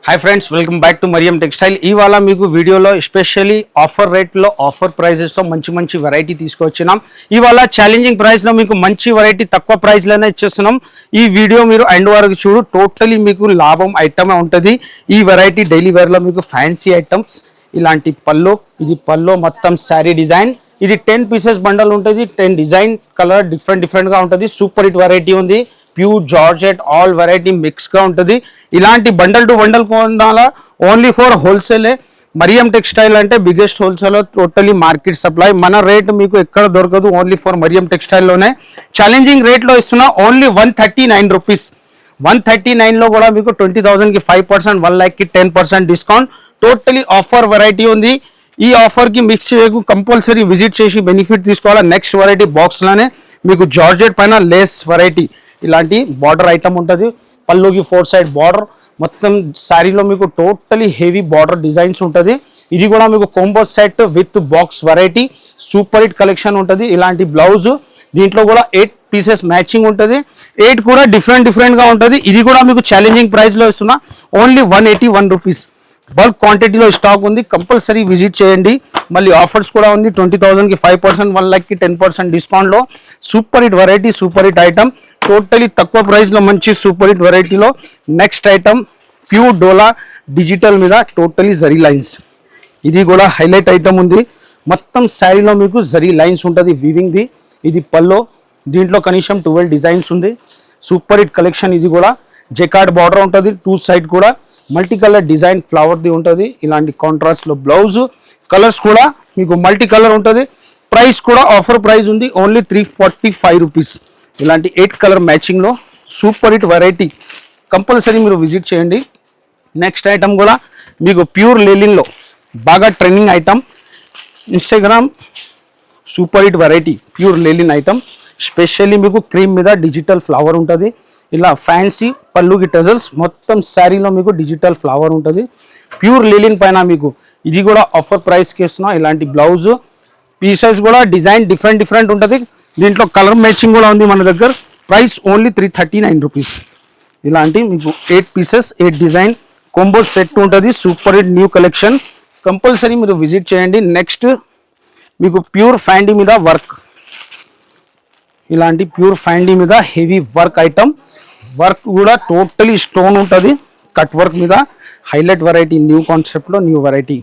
Hi friends welcome back to Mariyam textile इवाला मीकु वीडियोलो स्पेशली ऑफर रेट लो ऑफर प्राइसेस तो मंची मंची वैरायटी తీసుకొచ్చినాం ఇవాళ ఛాలెంజింగ్ ప్రైస్ లో మీకు మంచి వెరైటీ తక్కువ ప్రైస్ లోనే ఇచ్చేస్తున్నాం ఈ వీడియో మీరు ఎండ్ వరకు చూడు టోటల్లీ మీకు లాభం ఐటమే ఉంటది ఈ వెరైటీ డైలీ వేర్ లో మీకు ఫ్యాన్సీ ఐటమ్స్ ఇలాంటి పల్లో ఇది పల్లో మొత్తం సారీ డిజైన్ ఇది 10 పీసెస్ బండల్ ఉంటది 10 డిజైన్ కలర్ డిఫరెంట్ గా ఉంటది సూపర్ హిట్ వెరైటీ ఉంది pure georgette all variety mix గా ఉంటది ఇలాంటి బండల్ టు బండల్ కొనాలా only for wholesale Mariyam textile అంటే biggest wholesale totally market supply మన రేట్ మీకు ఎక్కడ దొరకదు ఓన్లీ ఫర్ మరియం టెక్స్టైల్ లోనే ఛాలెంజింగ్ రేట్ లో ఇస్తున్నా ఓన్లీ 139 రూపీస్ 139 లో కూడా మీకు 20000 కి 5% 1 लाख కి 10% డిస్కౌంట్ టోటలీ ఆఫర్ వెరైటీ ఉంది ఈ ఆఫర్ కి మిక్స్ చేయకు కంపల్సరీ విజిట్ చేసి బెనిఫిట్ తీసుకోవాలా నెక్స్ట్ వెరైటీ బాక్స్ లోనే మీకు జార్జెట్ పైన లేస్ వెరైటీ ఇలాంటి బార్డర్ ఐటమ్ ఉంటుంది పల్లుకి 4 సైడ్ బార్డర్ మొత్తం శారీలో మీకు టోటలీ హెవీ బార్డర్ డిజైన్స్ ఉంటుంది ఇది కూడా మీకు combo set with box variety super hit collection ఉంటుంది ఇలాంటి బ్లౌజ్ దీంట్లో కూడా 8 పీసెస్ మ్యాచింగ్ ఉంటుంది 8 కూడా డిఫరెంట్ గా ఉంటుంది ఇది కూడా మీకు ఛాలెంజింగ్ ప్రైస్ లో ఇస్తున్నా ఓన్లీ 181 రూపీస్ బల్క్ క్వాంటిటీలో స్టాక్ ఉంది కంపల్సరీ విజిట్ చేయండి మళ్ళీ ఆఫర్స్ కూడా ఉంది 20000 కి 5% 1 लाख కి 10% డిస్కౌంట్ లో super hit variety super hit item totally తక్కువ ప్రైస్ లో మంచి సూపర్ హిట్ వెరైటీలో నెక్స్ట్ ఐటమ్ ప్యూర్ డోలా డిజిటల్ మీద టోటలీ జరీ లైన్స్ ఇది కూడా హైలైట్ ఐటమ్ ఉంది మొత్తం శారీలో మీకు జరీ లైన్స్ ఉంటుంది వీవింగ్ ది ఇది పల్లో దీంట్లో కనీసం 12 డిజైన్స్ ఉంది సూపర్ హిట్ కలెక్షన్ ఇది కూడా జెకార్డ్ బార్డర్ ఉంటుంది 2 సైడ్ కూడా multi colour design flower the ఉంటుంది ఇలాంటి కాంట్రాస్ట్ లో బ్లౌజ్ కలర్స్ కూడా మీకు మల్టీ కలర్ ఉంటుంది ప్రైస్ కూడా ఆఫర్ ప్రైస్ ఉంది ఓన్లీ 345 రూపీస్ ఇలాంటి 8 కలర్ మ్యాచింగ్ లో సూపర్ హిట్ వెరైటీ కంపల్సరీ మీరు విజిట్ చేయండి నెక్స్ట్ ఐటమ్ కూడా మీకు ప్యూర్ లెలిన్ లో బాగా trending item Instagram super hit variety pure లెలిన్ item specially మీకు క్రీమ్ మీద డిజిటల్ ఫ్లవర్ ఉంటుంది ఇలా ఫ్యాన్సీ పళ్ళుకి టజల్స్ మొత్తం శారీలో మీకు డిజిటల్ ఫ్లవర్ ఉంటుంది ప్యూర్ లిలిన్ పైన మీకు ఇది కూడా ఆఫర్ ప్రైస్కి ఇస్తున్నా ఇలాంటి బ్లౌజ్ పీసెస్ కూడా డిజైన్ డిఫరెంట్ ఉంటుంది దీంట్లో కలర్ మ్యాచింగ్ కూడా ఉంది మన దగ్గర ప్రైస్ ఓన్లీ 339 రూపీస్ ఇలాంటి మీకు 8 పీసెస్ 8 డిజైన్ కాంబో సెట్ ఉంటుంది super hit new collection compulsory మీరు విజిట్ చేయండి నెక్స్ట్ మీకు ప్యూర్ ఫ్యాండీ మీద వర్క్ ఇలాంటి ప్యూర్ ఫ్యాండీ మీద హెవీ వర్క్ ఐటమ్ వర్క్ కూడా టోటలీ స్టోన్ ఉంటుంది కట్ వర్క్ మీద హైలైట్ వెరైటీ న్యూ కాన్సెప్ట్లో న్యూ వెరైటీ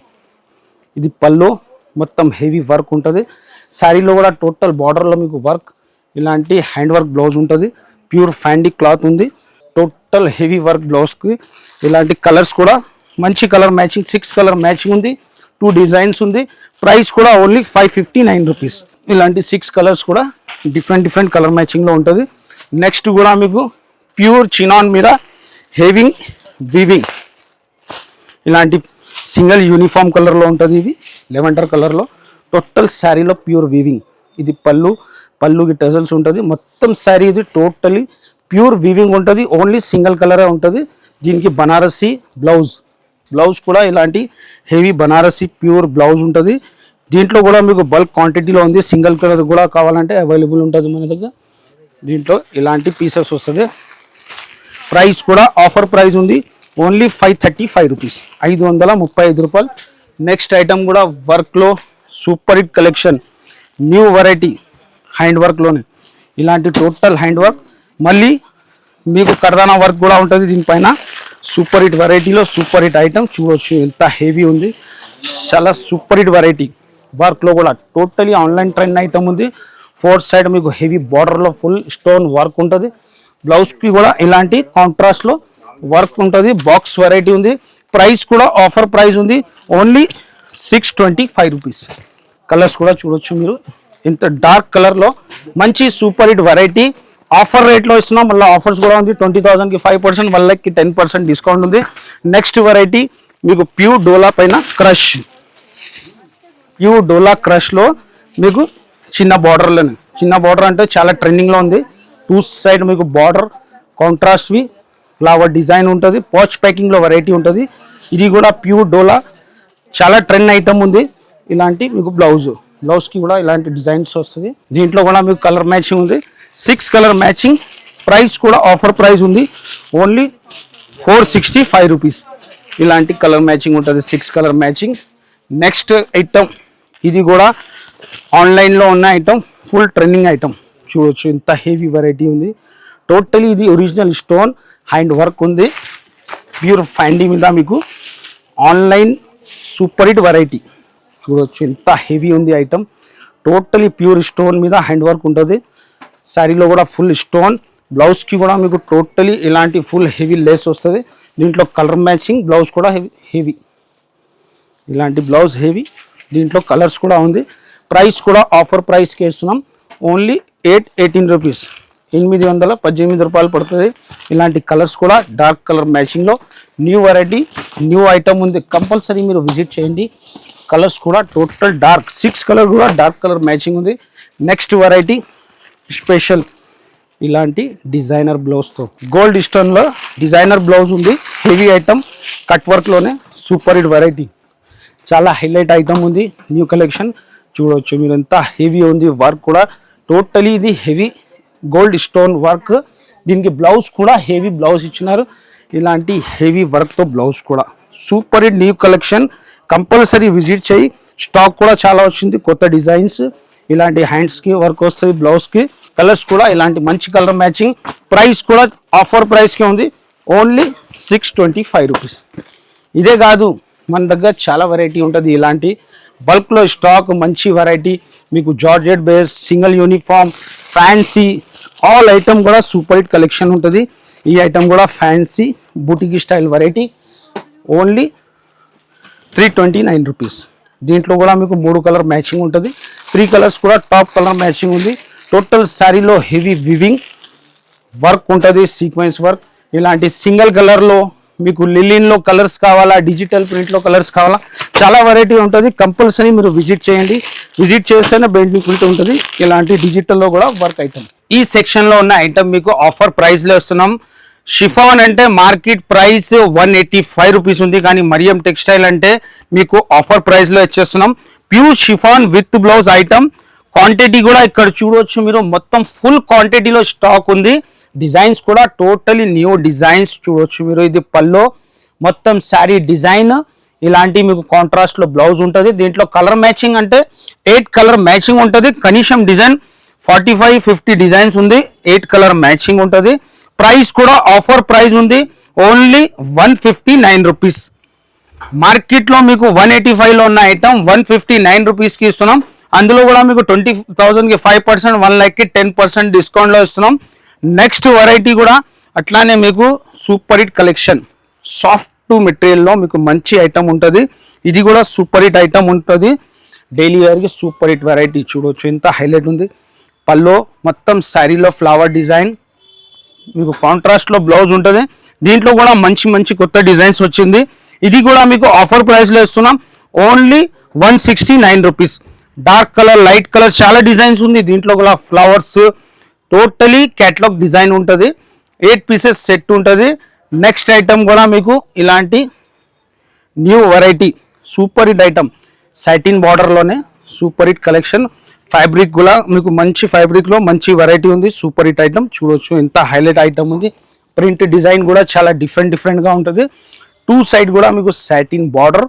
ఇది పల్లో మొత్తం హెవీ వర్క్ ఉంటుంది శారీలో కూడా టోటల్ బార్డర్లో మీకు వర్క్ ఇలాంటి హ్యాండ్ వర్క్ బ్లౌజ్ ఉంటుంది ప్యూర్ ఫ్యాండీ క్లాత్ ఉంది టోటల్ హెవీ వర్క్ బ్లౌజ్కి ఇలాంటి కలర్స్ కూడా మంచి కలర్ మ్యాచింగ్ 6 కలర్ మ్యాచింగ్ ఉంది 2 డిజైన్స్ ఉంది ప్రైస్ కూడా ఓన్లీ 559 రూపీస్ ఇలాంటి 6 కలర్స్ కూడా డిఫరెంట్ కలర్ మ్యాచింగ్లో ఉంటుంది నెక్స్ట్ కూడా మీకు ప్యూర్ చినాన్ మీద హెవింగ్ వీవింగ్ ఇలాంటి సింగిల్ యూనిఫామ్ కలర్లో ఉంటుంది ఇది లెవెండర్ కలర్లో టోటల్ శారీలో ప్యూర్ వీవింగ్ ఇది పళ్ళుకి టజల్స్ ఉంటుంది మొత్తం శారీ ఇది టోటలీ ప్యూర్ వీవింగ్ ఉంటుంది ఓన్లీ సింగిల్ కలరే ఉంటుంది దీనికి బనారసి బ్లౌజ్ కూడా ఇలాంటి హెవీ బనారసి ప్యూర్ బ్లౌజ్ ఉంటుంది దీంట్లో కూడా మీకు బల్క్ క్వాంటిటీలో ఉంది సింగిల్ కలర్ కూడా కావాలంటే అవైలబుల్ ఉంటుంది మన దగ్గర దీంట్లో ఇలాంటి పీసెస్ వస్తుంది ప్రైస్ కూడా ఆఫర్ ప్రైస్ ఉంది ఓన్లీ 535 రూపీస్ 535 రూపాయలు నెక్స్ట్ ఐటమ్ కూడా వర్క్లో super hit collection new variety hand వర్క్లోనే ఇలాంటి టోటల్ హ్యాండ్ వర్క్ మళ్ళీ మీకు కర్దానా వర్క్ కూడా ఉంటుంది దీనిపైన సూపర్ హిట్ వెరైటీలో సూపర్ హిట్ ఐటమ్ చూడవచ్చు ఎంత హెవీ ఉంది చాలా సూపర్ హిట్ వెరైటీ వర్క్లో కూడా టోటలీ ఆన్లైన్ ట్రెండ్ ఐటమ్ ఉంది 4 సైడ్ మీకు హెవీ బార్డర్లో ఫుల్ స్టోన్ వర్క్ ఉంటుంది బ్లౌజ్కి కూడా ఇలాంటి కాంట్రాస్ట్లో వర్క్ ఉంటుంది బాక్స్ వెరైటీ ఉంది ప్రైస్ కూడా ఆఫర్ ప్రైస్ ఉంది ఓన్లీ 625 రూపీస్ కలర్స్ కూడా చూడొచ్చు మీరు ఇంత డార్క్ కలర్లో మంచి సూపర్ హిట్ వెరైటీ ఆఫర్ రేట్లో ఇస్తున్నాం మళ్ళీ ఆఫర్స్ కూడా ఉంది 20000 కి 5% 1 लाख కి 10% డిస్కౌంట్ ఉంది నెక్స్ట్ వెరైటీ మీకు ప్యూర్ డోలా పైన ప్యూర్ డోలా క్రష్లో మీకు చిన్న బార్డర్ అంటే చాలా ట్రెండింగ్లో ఉంది 2 సైడ్ మీకు బార్డర్ కాంట్రాస్ట్వి ఫ్లవర్ డిజైన్ ఉంటుంది పాచ్ ప్యాకింగ్లో వెరైటీ ఉంటుంది ఇది కూడా ప్యూర్ డోలా చాలా ట్రెండ్ ఐటమ్ ఉంది ఇలాంటి మీకు బ్లౌజ్కి కూడా ఇలాంటి డిజైన్స్ వస్తుంది దీంట్లో కూడా మీకు కలర్ మ్యాచింగ్ ఉంది 6 కలర్ మ్యాచింగ్ ప్రైస్ కూడా ఆఫర్ ప్రైస్ ఉంది ఓన్లీ 465 రూపీస్ ఇలాంటి కలర్ మ్యాచింగ్ ఉంటుంది, 6 కలర్ మ్యాచింగ్. నెక్స్ట్ ఐటమ్ ఇది కూడా ఆన్లైన్లో ఉన్న ఐటమ్, ఫుల్ ట్రెండింగ్ ఐటమ్ చూడొచ్చు. ఇంత హెవీ వెరైటీ ఉంది. టోటలీ ఇది ఒరిజినల్ స్టోన్ హ్యాండ్ వర్క్ ఉంది, ప్యూర్ ఫ్యాండీ మీద మీకు ఆన్లైన్ సూపర్ హిట్ వెరైటీ చూడొచ్చు. ఇంత హెవీ ఉంది ఐటమ్. టోటలీ ప్యూర్ స్టోన్ మీద హ్యాండ్ వర్క్ ఉంటుంది. శారీలో కూడా ఫుల్ స్టోన్. బ్లౌజ్కి కూడా మీకు టోటలీ ఇలాంటి ఫుల్ హెవీ లేస్ వస్తుంది. దీంట్లో కలర్ మ్యాచింగ్ బ్లౌజ్ కూడా హెవీ, ఇలాంటి బ్లౌజ్ హెవీ. దీంట్లో కలర్స్ కూడా ఉంది. ప్రైస్ కూడా ఆఫర్ ప్రైస్కి వేస్తున్నాం, ఓన్లీ 818 రూపీస్, 818 రూపాయలు పడుతుంది. ఇలాంటి కలర్స్ కూడా డార్క్ కలర్ మ్యాచింగ్లో న్యూ వెరైటీ, న్యూ ఐటమ్ ఉంది. కంపల్సరీ మీరు విజిట్ చేయండి. కలర్స్ కూడా టోటల్ డార్క్, 6 కలర్ కూడా డార్క్ కలర్ మ్యాచింగ్ ఉంది. నెక్స్ట్ వెరైటీ స్పెషల్ ఇలాంటి డిజైనర్ బ్లౌజ్తో, గోల్డ్ స్టోన్లో డిజైనర్ బ్లౌజ్ ఉంది. హెవీ ఐటమ్, కట్ వర్క్లోనే సూపర్ హిట్ వెరైటీ, చాలా హైలైట్ ఐటమ్ ఉంది. న్యూ కలెక్షన్ చూడవచ్చు మీరు. ఎంత హెవీ ఉంది వర్క్ కూడా. టోటలీ ఇది హెవీ గోల్డ్ స్టోన్ వర్క్. దీనికి బ్లౌజ్ కూడా హెవీ బ్లౌజ్ ఇచ్చినారు. ఇలాంటి హెవీ వర్క్తో బ్లౌజ్ కూడా super hit new collection. Compulsory visit చేయి. స్టాక్ కూడా చాలా వచ్చింది, కొత్త డిజైన్స్. ఇలాంటి హ్యాండ్స్కి వర్క్ వస్తుంది, బ్లౌజ్కి. కలర్స్ కూడా ఇలాంటి మంచి కలర్ మ్యాచింగ్. ప్రైస్ కూడా ఆఫర్ ప్రైస్కే ఉంది, ఓన్లీ 625 రూపీస్. ఇదే కాదు, మన దగ్గర చాలా వెరైటీ ఉంటుంది. ఇలాంటి బల్క్లో స్టాక్, మంచి వెరైటీ మీకు. Georgette base, single uniform, fancy, all item కూడా సూపర్ హిట్ కలెక్షన్ ఉంటుంది. ఈ ఐటమ్ కూడా fancy boutique style variety, only 329 rupees. దీంట్లో కూడా మీకు 3 కలర్ మ్యాచింగ్ ఉంటుంది. 3 కలర్స్ కూడా టాప్ కలర్ మ్యాచింగ్ ఉంది. టోటల్ శారీలో హెవీ వివింగ్ వర్క్ ఉంటుంది, సీక్వెన్స్ వర్క్. ఇలాంటి సింగిల్ కలర్లో మీకు లిలిన్లో కలర్స్ కావాలా, డిజిటల్ ప్రింట్లో కలర్స్ కావాలా, చాలా వెరైటీ ఉంటుంది. కంపల్సరీ మీరు విజిట్ చేయండి. విజిట్ చేస్తేనే బెనిఫిట్ ఉంటుంది. ఇలాంటి డిజిటల్లో కూడా వర్క్ ఐటమ్. ఈ సెక్షన్లో ఉన్న ఐటమ్ మీకు ఆఫర్ ప్రైస్లో ఇస్తున్నాం. షిఫాన్ అంటే మార్కెట్ ప్రైస్ 185 రూపీస్ ఉంది, కానీ మరియం టెక్స్టైల్ అంటే మీకు ఆఫర్ ప్రైస్లో ఇచ్చేస్తున్నాం. Pure chiffon with blouse item. Quantity కూడా ఇక్కడ చూడవచ్చు మీరు, మొత్తం ఫుల్ క్వాంటిటీలో స్టాక్ ఉంది. డిజైన్స్ కూడా టోటలీ న్యూ డిజైన్స్ చూడవచ్చు మీరు. ఇది పల్లో మొత్తం శారీ డిజైన్. ఇలాంటి మీకు కాంట్రాస్ట్లో బ్లౌజ్ ఉంటుంది. దీంట్లో కలర్ మ్యాచింగ్ అంటే 8 కలర్ మ్యాచింగ్ ఉంటుంది. కనీసం డిజైన్ 45-50 డిజైన్స్ ఉంది. 8 కలర్ మ్యాచింగ్ ఉంటుంది. ప్రైస్ కూడా ఆఫర్ ప్రైస్ ఉంది, ఓన్లీ 159 రూపీస్. మార్కెట్లో మీకు 185లో ఉన్న ఐటమ్ 159 రూపీస్కి ఇస్తున్నాం. అందులో కూడా మీకు 20,000కి 5%, 1 లాఖ్కి 10% డిస్కౌంట్లో ఇస్తున్నాం. నెక్స్ట్ వెరైటీ కూడా అట్లానే మీకు సూపర్ హిట్ కలెక్షన్, సాఫ్ట్ మెటీరియల్లో మీకు మంచి ఐటమ్ ఉంటుంది. ఇది కూడా సూపర్ హిట్ ఐటమ్ ఉంటుంది. డైలీ వేర్కి సూపర్ హిట్ వెరైటీ చూడవచ్చు. ఎంత హైలైట్ ఉంది. పల్లో మొత్తం శారీలో ఫ్లవర్ డిజైన్, మీకు కాంట్రాస్ట్లో బ్లౌజ్ ఉంటుంది. దీంట్లో కూడా మంచి మంచి కొత్త డిజైన్స్ వచ్చింది. ఇది కూడా మీకు ఆఫర్ ప్రైస్లో ఇస్తున్నాం, only 169 rupees. Dark colour, light colour, చాలా డిజైన్స్ ఉంది. దీంట్లో కూడా ఫ్లవర్స్, టోటలీ క్యాటలాగ్ డిజైన్ ఉంటుంది. 8 పీసెస్ సెట్ ఉంటుంది. నెక్స్ట్ ఐటమ్ కూడా మీకు ఇలాంటి new variety super hit item, satin బార్డర్లోనే సూపర్ హిట్ కలెక్షన్. ఫ్యాబ్రిక్ కూడా మీకు మంచి ఫ్యాబ్రిక్లో మంచి వెరైటీ ఉంది. సూపర్ హిట్ ఐటమ్ చూడవచ్చు. ఎంత హైలైట్ ఐటమ్ ఉంది. ప్రింట్ డిజైన్ కూడా చాలా డిఫరెంట్గా ఉంటుంది. 2 సైడ్ కూడా మీకు సాటిన్ బార్డర్,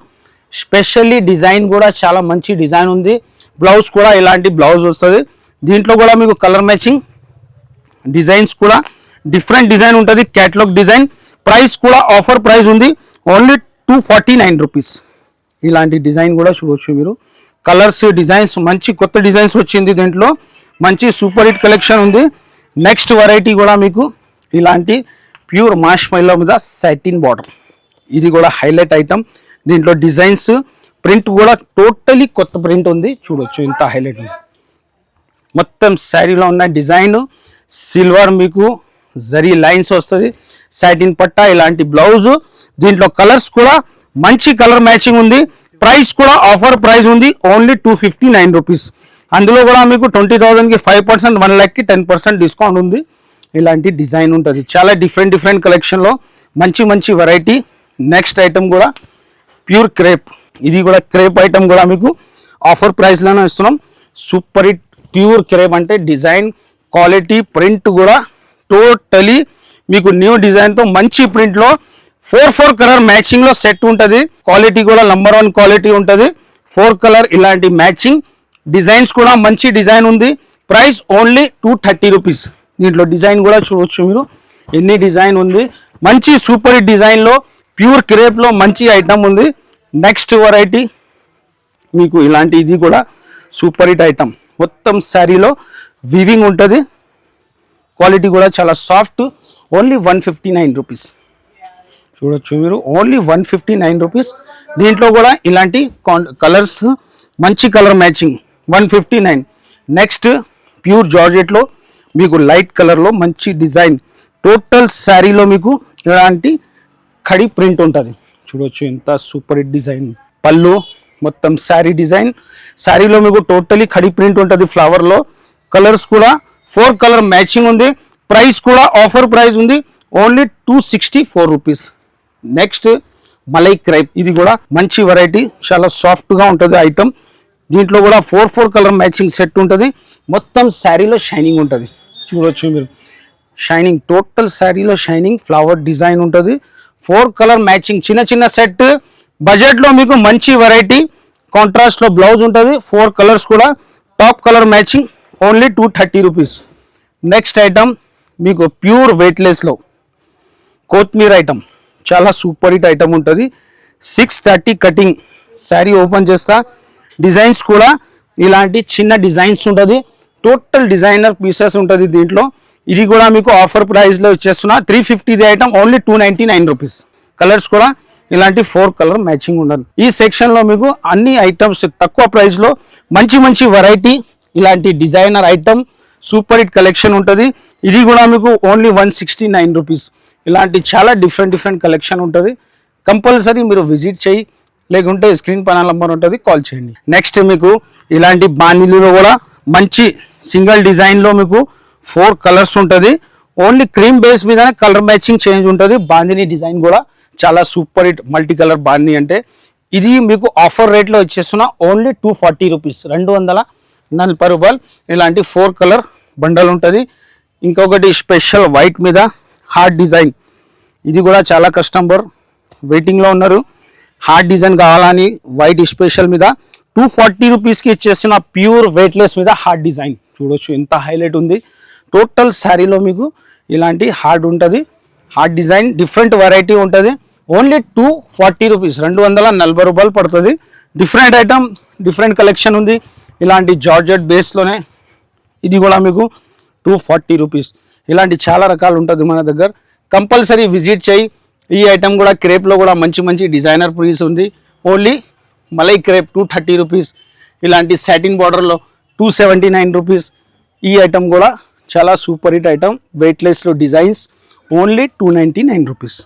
స్పెషల్లీ డిజైన్ కూడా చాలా మంచి డిజైన్ ఉంది. బ్లౌజ్ కూడా ఇలాంటి బ్లౌజ్ వస్తుంది. దీంట్లో కూడా మీకు కలర్ మ్యాచింగ్ డిజైన్స్ కూడా డిఫరెంట్ డిజైన్ ఉంటుంది, క్యాటలాగ్ డిజైన్. ప్రైస్ కూడా ఆఫర్ ప్రైస్ ఉంది, ఓన్లీ 249 రూపీస్. ఇలాంటి డిజైన్ కూడా చూడవచ్చు మీరు. కలర్స్, డిజైన్స్, మంచి కొత్త డిజైన్స్ వచ్చింది. దీంట్లో మంచి సూపర్ హిట్ కలెక్షన్ ఉంది. నెక్స్ట్ వెరైటీ కూడా మీకు ఇలాంటి ప్యూర్ మాష్ మైల్లో మీద సాటిన్ బార్డర్, ఇది కూడా హైలైట్ ఐటమ్. దీంట్లో డిజైన్స్, ప్రింట్ కూడా టోటలీ కొత్త ప్రింట్ ఉంది చూడొచ్చు. ఇంత హైలైట్ ఉంది. మొత్తం శారీలో ఉన్న డిజైన్, సిల్వర్ మీకు జరీ లైన్స్ వస్తుంది, సాటిన్ పట్టా, ఇలాంటి బ్లౌజ్. దీంట్లో కలర్స్ కూడా మంచి కలర్ మ్యాచింగ్ ఉంది. ప్రైస్ కూడా ఆఫర్ ప్రైస్ ఉంది, ఓన్లీ 259 రూపీస్. అందులో కూడా మీకు 20,000కి 5%, 1 లాఖ్కి 10% డిస్కౌంట్ ఉంది. ఇలాంటి డిజైన్ ఉంటుంది. చాలా డిఫరెంట్ కలెక్షన్లో మంచి మంచి వెరైటీ. నెక్స్ట్ ఐటమ్ కూడా ప్యూర్ క్రేప్. ఇది కూడా క్రేప్ ఐటమ్ కూడా మీకు ఆఫర్ ప్రైస్లోనే ఇస్తున్నాం. సూపర్ హిట్ ప్యూర్ క్రేప్ అంటే డిజైన్, క్వాలిటీ, ప్రింట్ కూడా టోటలీ మీకు న్యూ డిజైన్తో మంచి ప్రింట్లో 4 కలర్ మ్యాచింగ్ లో సెట్ ఉంటుంది. క్వాలిటీ కూడా నంబర్ 1 క్వాలిటీ ఉంటుంది. 4 కలర్ ఇలాంటి మ్యాచింగ్ డిజైన్స్ కూడా మంచి డిజైన్ ఉంది. Price only 230 rupees. దీంట్లో డిజైన్ కూడా చూడవచ్చు మీరు, ఎన్ని డిజైన్ ఉంది. మంచి సూపర్ హిట్ డిజైన్ లో ప్యూర్ క్రేప్ లో మంచి ఐటమ్ ఉంది. నెక్స్ట్ వెరైటీ మీకు ఇలాంటి ఇది కూడా సూపర్ హిట్ ఐటమ్, మొత్తం శారీలో వీవింగ్ ఉంటుంది. క్వాలిటీ కూడా చాలా సాఫ్ట్. Only 159 rupees. చూడొచ్చు మీరు, ఓన్లీ 159 రూపీస్. దీంట్లో కూడా ఇలాంటి కలర్స్ మంచి కలర్ మ్యాచింగ్ 159. నెక్స్ట్ ప్యూర్ జార్జెట్లో మీకు లైట్ కలర్లో మంచి డిజైన్. టోటల్ శారీలో మీకు ఇలాంటి ఖడి ప్రింట్ ఉంటుంది. చూడొచ్చు ఎంత సూపర్ హిట్ డిజైన్. పళ్ళు మొత్తం శారీ డిజైన్. శారీలో మీకు టోటలీ ఖడి ప్రింట్ ఉంటుంది ఫ్లవర్లో. కలర్స్ కూడా 4 కలర్ మ్యాచింగ్ ఉంది. ప్రైస్ కూడా ఆఫర్ ప్రైస్ ఉంది, ఓన్లీ 264 రూపీస్. నెక్స్ట్ మలై క్రైప్, ఇది కూడా మంచి వెరైటీ, చాలా సాఫ్ట్గా ఉంటుంది ఐటమ్. దీంట్లో కూడా 4 కలర్ మ్యాచింగ్ సెట్ ఉంటుంది. మొత్తం శారీలో షైనింగ్ ఉంటుంది. చూడొచ్చు మీరు, షైనింగ్ టోటల్ శారీలో షైనింగ్ ఫ్లవర్ డిజైన్ ఉంటుంది. 4 కలర్ మ్యాచింగ్ చిన్న చిన్న సెట్. బడ్జెట్లో మీకు మంచి వెరైటీ. కాంట్రాస్ట్లో బ్లౌజ్ ఉంటుంది. 4 కలర్స్ కూడా top colour matching, only 230 rupees. Next item మీకు ప్యూర్ వెయిట్లెస్లో కొత్తిమీర ఐటమ్, చాలా సూపర్ హిట్ ఐటమ్ ఉంటుంది. 630 కటింగ్. శారీ ఓపెన్ చేస్తా, డిజైన్స్ కూడా ఇలాంటి చిన్న డిజైన్స్ ఉంటుంది. టోటల్ డిజైనర్ పీసెస్ ఉంటుంది దీంట్లో. ఇది కూడా మీకు ఆఫర్ ప్రైస్లో ఇచ్చేస్తున్నా. 350 ఐటమ్, ఓన్లీ 299 రూపీస్. కలర్స్ కూడా ఇలాంటి 4 కలర్ మ్యాచింగ్ ఉండాలి. ఈ సెక్షన్లో మీకు అన్ని ఐటమ్స్ తక్కువ ప్రైస్లో మంచి మంచి వెరైటీ, ఇలాంటి designer item super hit collection ఉంటుంది. ఇది కూడా మీకు ఓన్లీ 169 రూపీస్. ఇలాంటి చాలా డిఫరెంట్ కలెక్షన్ ఉంటుంది. కంపల్సరీ మీరు విజిట్ చేయి, లేకుంటే స్క్రీన్ పైన నంబర్ ఉంటుంది, కాల్ చేయండి. నెక్స్ట్ మీకు ఇలాంటి బాణీలో కూడా మంచి సింగిల్ డిజైన్లో మీకు 4 కలర్స్ ఉంటుంది. ఓన్లీ క్రీమ్ బేస్ మీదనే కలర్ మ్యాచింగ్ చేంజ్ ఉంటుంది. బాందిని డిజైన్ కూడా చాలా super hit multi colour bandhani. అంటే ఇది మీకు ఆఫర్ రేట్లో ఇచ్చేస్తున్నా, ఓన్లీ 240 రూపీస్, 240 రూపాయలు. ఇలాంటి 4 కలర్ బండల్ ఉంటుంది. ఇంకొకటి స్పెషల్ వైట్ మీద హార్ట్ డిజైన్, ఇది కూడా చాలా కస్టమర్ వెయిటింగ్లో ఉన్నారు. హార్ట్ డిజైన్ కావాలని వైట్ స్పెషల్ మీద 240 రూపీస్కి ఇచ్చేస్తున్న ప్యూర్ వెయిట్లెస్ మీద హార్ట్ డిజైన్. చూడొచ్చు ఎంత హైలైట్ ఉంది. టోటల్ శారీలో మీకు ఇలాంటి హార్ట్ ఉంటుంది. హార్ట్ డిజైన్ డిఫరెంట్ వెరైటీ ఉంటుంది. ఓన్లీ 240 రూపీస్, 240 రూపాయలు పడుతుంది. డిఫరెంట్ ఐటమ్, డిఫరెంట్ కలెక్షన్ ఉంది. ఇలాంటి జార్జెట్ బేస్లోనే ఇది కూడా మీకు 240 రూపీస్. ఇలాంటి చాలా రకాలు ఉంటుంది మన దగ్గర. కంపల్సరీ విజిట్ చేయి. ఈ ఐటమ్ కూడా క్రేప్లో కూడా మంచి మంచి డిజైనర్ పీస్ ఉంది. ఓన్లీ మలై క్రేప్ 230 రూపీస్. ఇలాంటి సాటిన్ బార్డర్లో 279 రూపీస్. ఈ ఐటమ్ కూడా చాలా సూపర్ హిట్ ఐటమ్, వెయిట్లెస్లో డిజైన్స్, ఓన్లీ 299 రూపీస్.